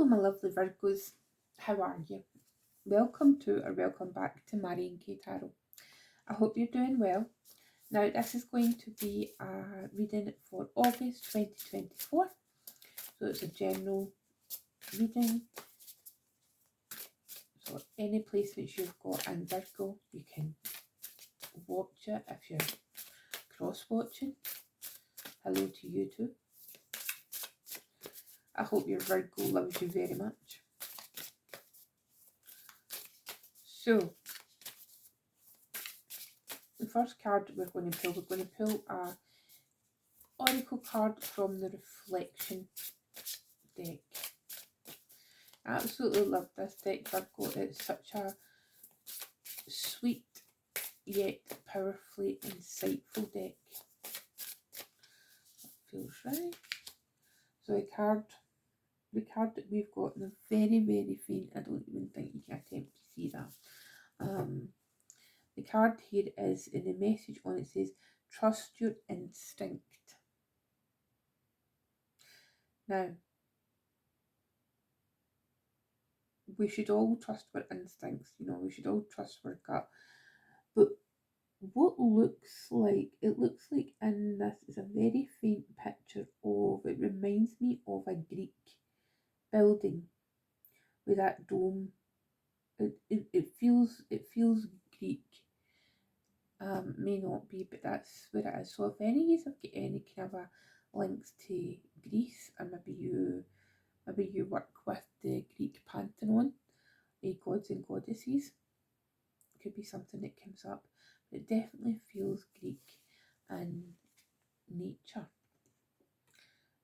Hello my lovely Virgos, how are you? Welcome to or welcome back to Marion K Tarot. I hope you're doing well. Now this is going to be a reading for August 2024. So it's a general reading. So any placements you've got in Virgo, you can watch it if you're cross-watching. Hello to you too. I hope your Virgo loves you very much. So, the first card we're going to pull a Oracle card from the Reflection deck. I absolutely love this deck, Virgo. It's such a sweet yet powerfully insightful deck. That feels right. So the card that we've got, they're very, very faint. I don't even think you can attempt to see that. The card here is, in the message on it says, trust your instinct. Now, we should all trust our instincts, you know, we should all trust our gut. But what it looks like in this is a very faint picture of, it reminds me of a Greek building with that dome. It feels Greek. May not be, but that's where it is. So if any of you have got any kind of a links to Greece, and maybe you work with the Greek pantheon, the gods and goddesses, it could be something that comes up. But it definitely feels Greek in nature.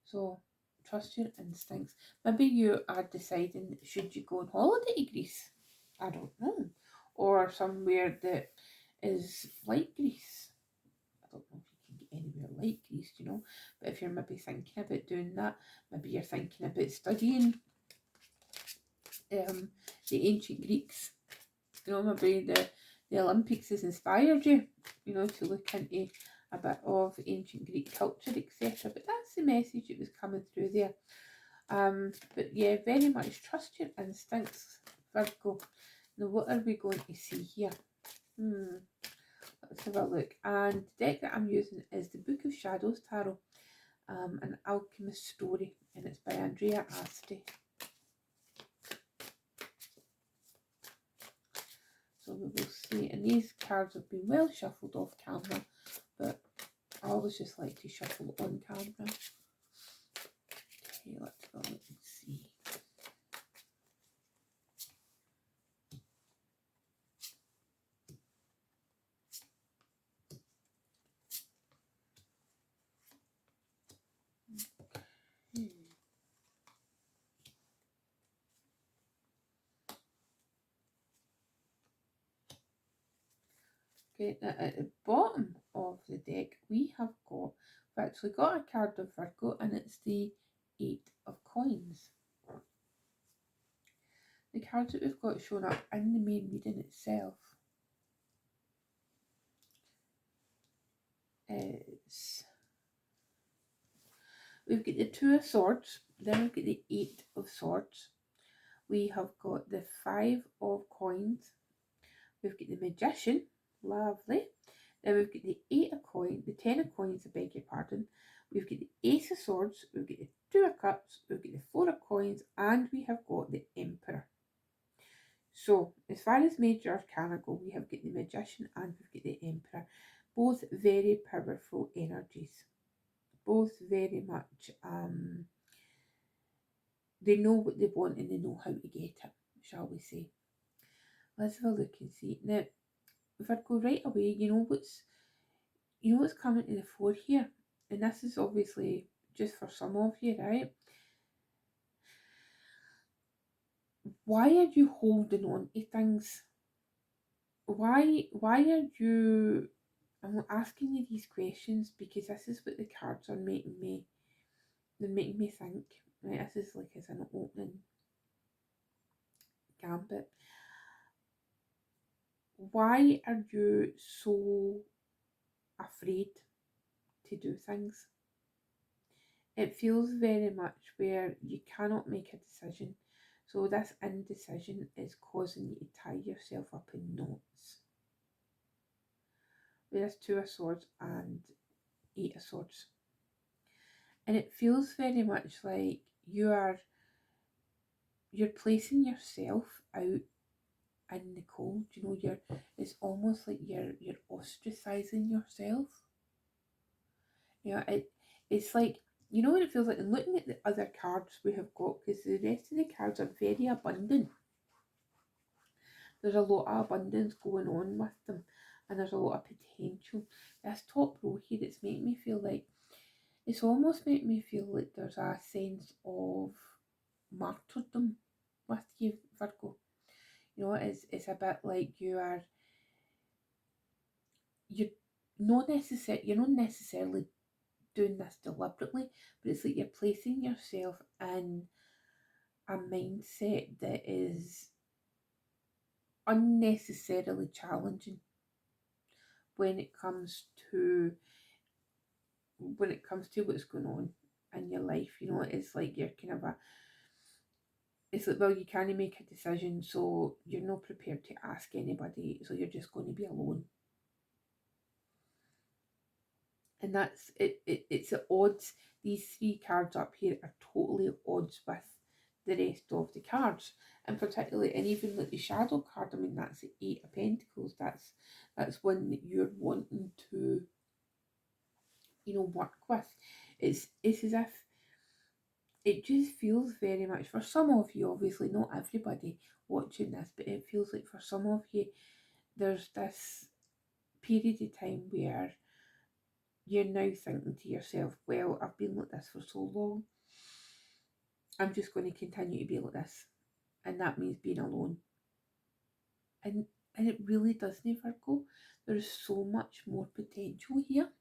So trust your instincts. Maybe you are deciding, should you go on holiday to Greece? I don't know. Or somewhere that is like Greece. I don't know if you can get anywhere like Greece, you know. But if you're maybe thinking about doing that, maybe you're thinking about studying the ancient Greeks. You know, maybe the Olympics has inspired you, you know, to look into a bit of ancient Greek culture, etc. But that's the message that was coming through there. But yeah, very much trust your instincts, Virgo. Now, what are we going to see here? Let's have a look. And the deck that I'm using is the Book of Shadows Tarot, an alchemist story, and it's by Andrea Aste. So we will see, and these cards have been well shuffled off camera, but I always just like to shuffle on camera. Okay, let's go and see. Okay, now at the bottom of the deck we've actually got a card of Virgo, and it's the 8 of Coins. The card that we've got shown up in the main reading itself is, we've got the 2 of Swords, then we've got the 8 of Swords, we have got the 5 of Coins, we've got the Magician, lovely, then we've got the 8 of Coins, the 10 of Coins, I beg your pardon, we've got the Ace of Swords, we've got the 2 of Cups, we've got the 4 of Coins, and we have got the Emperor. So, as far as major arcana go, we have got the Magician and we've got the Emperor. Both very powerful energies. Both very much, they know what they want and they know how to get it, shall we say. Let's have a look and see. Now, Virgo, right away, you know what's coming to the fore here? And this is obviously just for some of you, right? Why are you holding on to things? Why are you... I'm asking you these questions because this is what the cards are making me... They're making me think. Right, this is like as an opening gambit. Why are you so afraid to do things? It feels very much where you cannot make a decision. So this indecision is causing you to tie yourself up in knots. With this Two of Swords and Eight of Swords. And it feels very much like you're placing yourself out in the cold. You know, it's almost like you're ostracizing yourself. You know, it's like, you know what it feels like. And looking at the other cards we have got, because the rest of the cards are very abundant. There's a lot of abundance going on with them, and there's a lot of potential. This top row here, it's making me feel like, it's almost making me feel like there's a sense of martyrdom with you, Virgo. You know, it's a bit like you're not necessarily doing this deliberately, but it's like you're placing yourself in a mindset that is unnecessarily challenging when it comes to what's going on in your life. You know, it's like you're kind of it's like, well, you can't make a decision, so you're not prepared to ask anybody, so you're just going to be alone. And that's it's at odds. These three cards up here are totally at odds with the rest of the cards, and particularly, and even like the shadow card, I mean, that's the Eight of Pentacles. That's one that you're wanting to, you know, work with. It's as if it just feels very much, for some of you, obviously not everybody watching this, but it feels like for some of you there's this period of time where you're now thinking to yourself, well, I've been like this for so long, I'm just going to continue to be like this, and that means being alone. And it really doesn't, Virgo. There's so much more potential here.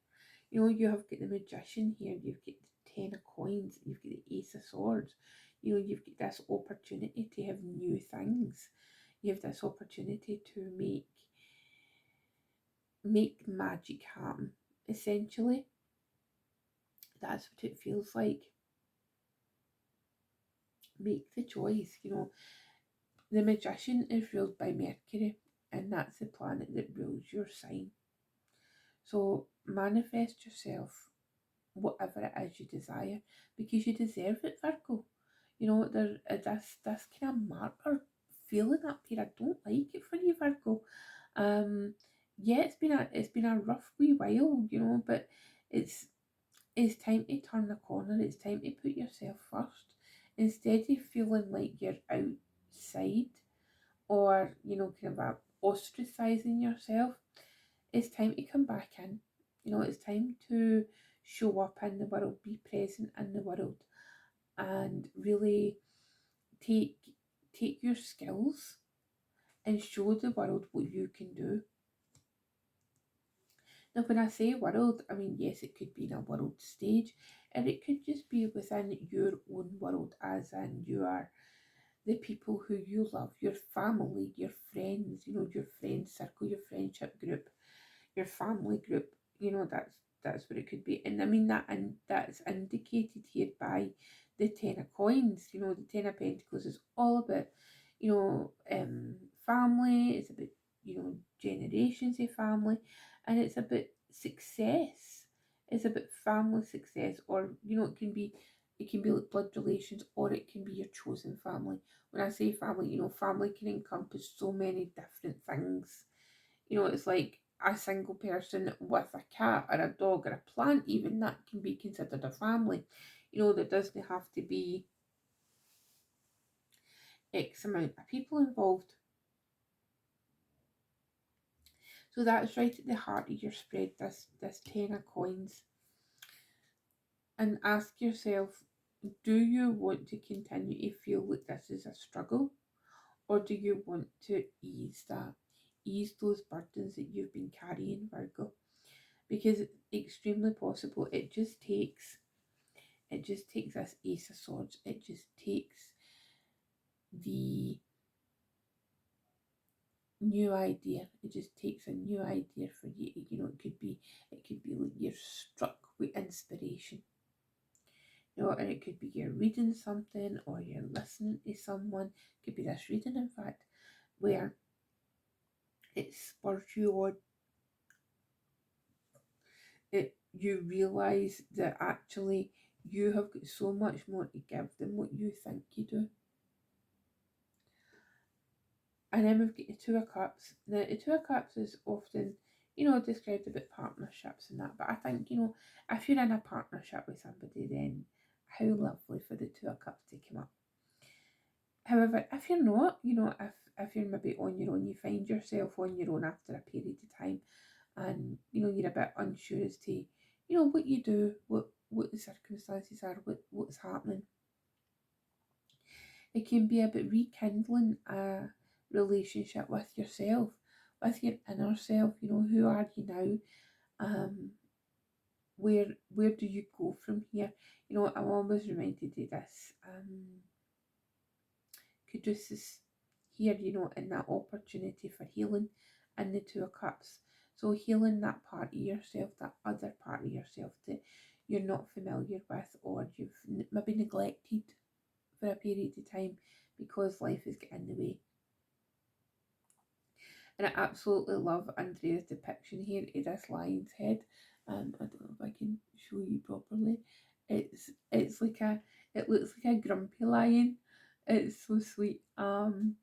You know, you have got the Magician here, you've got the Ten of Coins, you've got the Ace of Swords. You know, you've got this opportunity to have new things. You have this opportunity to make magic happen. Essentially, that's what it feels like. Make the choice. You know, the Magician is ruled by Mercury, and that's the planet that rules your sign. So manifest yourself whatever it is you desire, because you deserve it, Virgo. You know, there this kind of martyr feeling up here. I don't like it for you, Virgo. Yeah, it's been a rough wee while, you know, but it's time to turn the corner. It's time to put yourself first, instead of feeling like you're outside, or, you know, kind of ostracizing yourself. It's time to come back in. You know, it's time to show up in the world, be present in the world, and really take your skills and show the world what you can do. Now, when I say world, I mean, yes, it could be in a world stage, and it could just be within your own world, as in the people who you love, your family, your friends, you know, your friend circle, your friendship group, your family group. You know, that's what it could be. And I mean that's indicated here by the Ten of Coins. You know, the Ten of Pentacles is all about, you know, family. It's about, you know, generations of family, and it's about success. It's about family success, or, you know, it can be like blood relations, or it can be your chosen family. When I say family, you know, family can encompass so many different things. You know, it's like a single person with a cat or a dog or a plant, even that can be considered a family. You know, there doesn't have to be X amount of people involved. So that's right at the heart of your spread, this Ten of Coins. And ask yourself, do you want to continue to feel like this is a struggle? Or do you want to ease those burdens that you've been carrying, Virgo? Because it's extremely possible. It just takes this Ace of Swords. It just takes the new idea. It just takes a new idea for you. You know, it could be like you're struck with inspiration. You know, and it could be you're reading something or you're listening to someone. It could be this reading, in fact, where it spurs you on. You realise that actually you have got so much more to give than what you think you do. And then we've got the Two of Cups. Now, the Two of Cups is often, described about partnerships and that. But I think, if you're in a partnership with somebody, then how lovely for the Two of Cups to come up. However, if you're not, if you're maybe on your own, you find yourself on your own after a period of time, and you're a bit unsure as to, what you do, what the circumstances are, what's happening. It can be about rekindling a relationship with yourself, with your inner self. Who are you now? Where do you go from here? I'm always reminded of this. Caduceus here, in that opportunity for healing in the Two of Cups. So healing that part of yourself, that other part of yourself that you're not familiar with, or you've maybe neglected for a period of time because life has got in the way. And I absolutely love Andrea's depiction here of this lion's head. I don't know if I can show you properly. It's like it looks like a grumpy lion. It's so sweet. And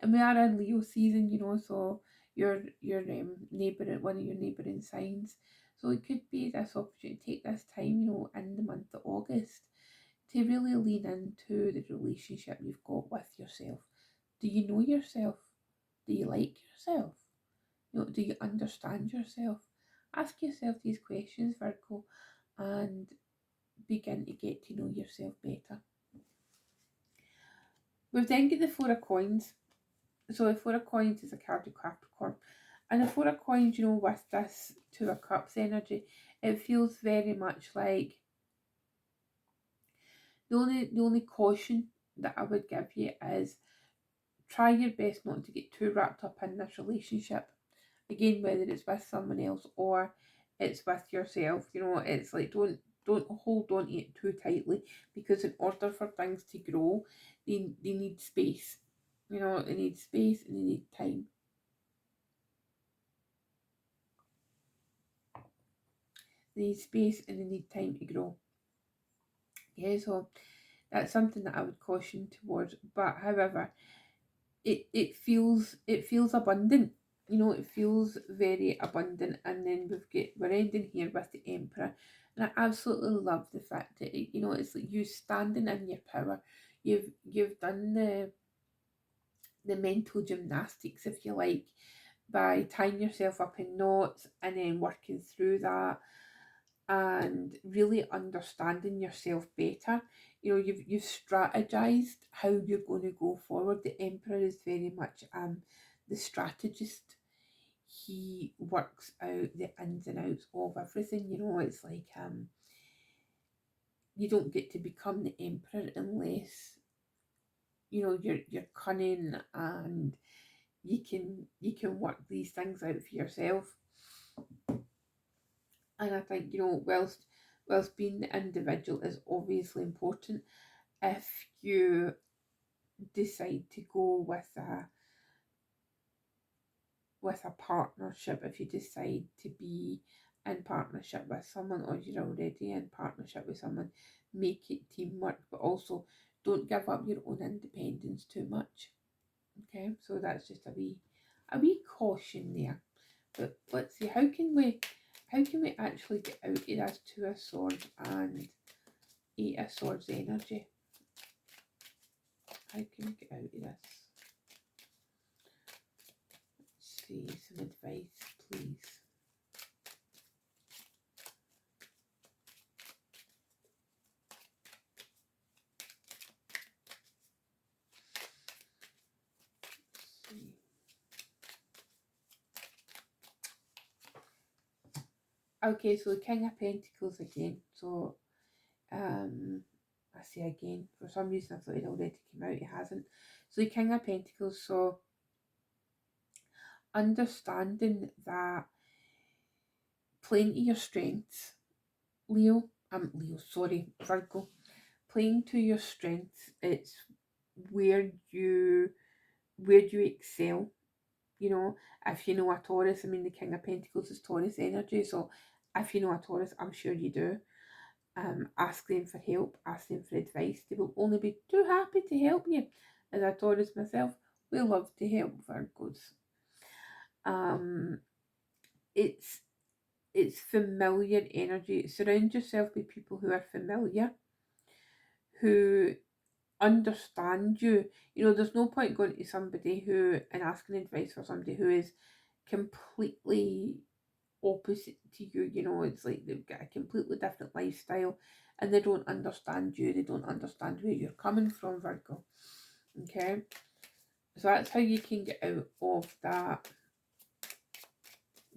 we are in Leo season, so your neighbour, one of your neighbouring signs. So it could be this opportunity. Take this time, in the month of August, to really lean into the relationship you've got with yourself. Do you know yourself? Do you like yourself? Do you understand yourself? Ask yourself these questions, Virgo, and begin to get to know yourself better. We've then got the Four of Coins. So the Four of Coins is a card of Capricorn. And the Four of Coins, with this Two of Cups energy, it feels very much like the only caution that I would give you is try your best not to get too wrapped up in this relationship. Again, whether it's with someone else or it's with yourself, it's like don't hold on to it too tightly, because in order for things to grow, they need space. They need space and they need time. They need space and they need time to grow. Yeah, so that's something that I would caution towards. But however, it feels abundant. It feels very abundant. And then we're ending here with the Emperor, and I absolutely love the fact that it's like you standing in your power. You've done the mental gymnastics, if you like, by tying yourself up in knots and then working through that and really understanding yourself better. You've strategized how you're going to go forward. The Emperor is very much the strategist. He works out the ins and outs of everything. It's like you don't get to become the Emperor unless you're cunning and you can work these things out for yourself. And I think, whilst being the individual is obviously important, if you decide to go with a partnership, if you decide to be in partnership with someone, or you're already in partnership with someone, make it teamwork, but also don't give up your own independence too much. Okay, so that's just a wee caution there. But let's see, how can we actually get out of this Two of Swords and Eight of Swords energy? How can we get out of this? Let's see, some advice, please. Let's see. Okay, so the King of Pentacles again. So I say again, for some reason I thought it already came out, it hasn't. So the King of Pentacles, so understanding that playing to your strengths, Leo, Leo, sorry, Virgo. Playing to your strengths. It's where you excel. You know, if you know a Taurus, I mean, the King of Pentacles is Taurus energy. So if you know a Taurus, I'm sure you do. Ask them for help, ask them for advice. They will only be too happy to help you. As a Taurus myself, we love to help Virgos. Um, it's familiar energy. Surround yourself with people who are familiar, who understand you. You know, there's no point going to somebody who and asking advice for somebody who is completely opposite to you. You know, it's like they've got a completely different lifestyle and they don't understand you. They don't understand where you're coming from, Virgo. Okay, so that's how you can get out of that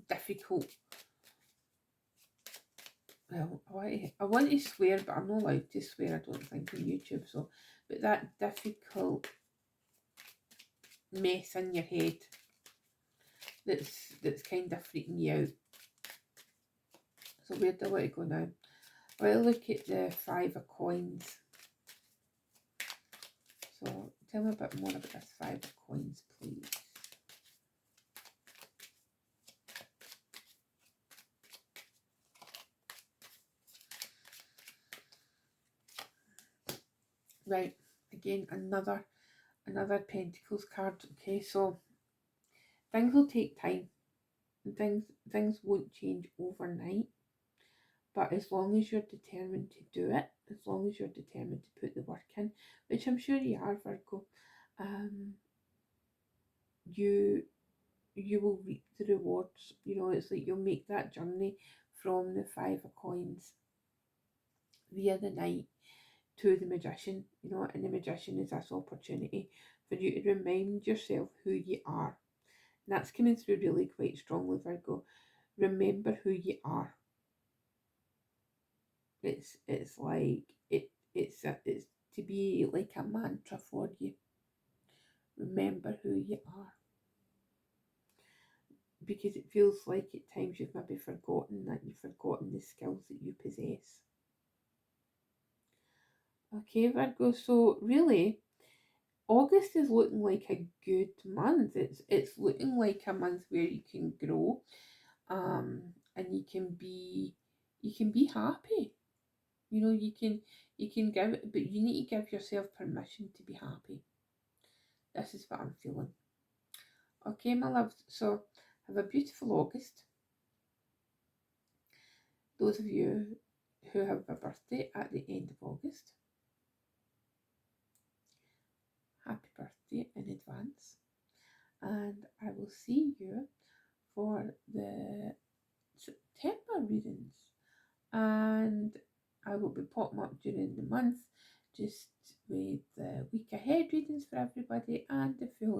difficult. Well, I want to swear, but I'm not allowed to swear, I don't think, on YouTube. So, but that difficult mess in your head that's kind of freaking you out. So where do I want to go now? I want to look at the 5 of coins. So tell me a bit more about this 5 of coins, please. Right, again, another Pentacles card. Okay, so things will take time. Things won't change overnight. But as long as you're determined to do it, as long as you're determined to put the work in, which I'm sure you are, Virgo, you will reap the rewards. You know, it's like you'll make that journey from the 5 of coins via the Knight to the Magician. You know, and the Magician is this opportunity for you to remind yourself who you are. And that's coming through really quite strongly, Virgo. Remember who you are. It's like it's to be like a mantra for you. Remember who you are, because it feels like at times you've maybe forgotten that, you've forgotten the skills that you possess. Okay, Virgo, so really August is looking like a good month. It's looking like a month where you can grow, and you can be happy. You know, you can give, but you need to give yourself permission to be happy. This is what I'm feeling. Okay, my loves. So have a beautiful August. Those of you who have a birthday at the end of August, happy birthday in advance. And I will see you for the September readings. And I will be popping up during the month just with the week ahead readings for everybody and the full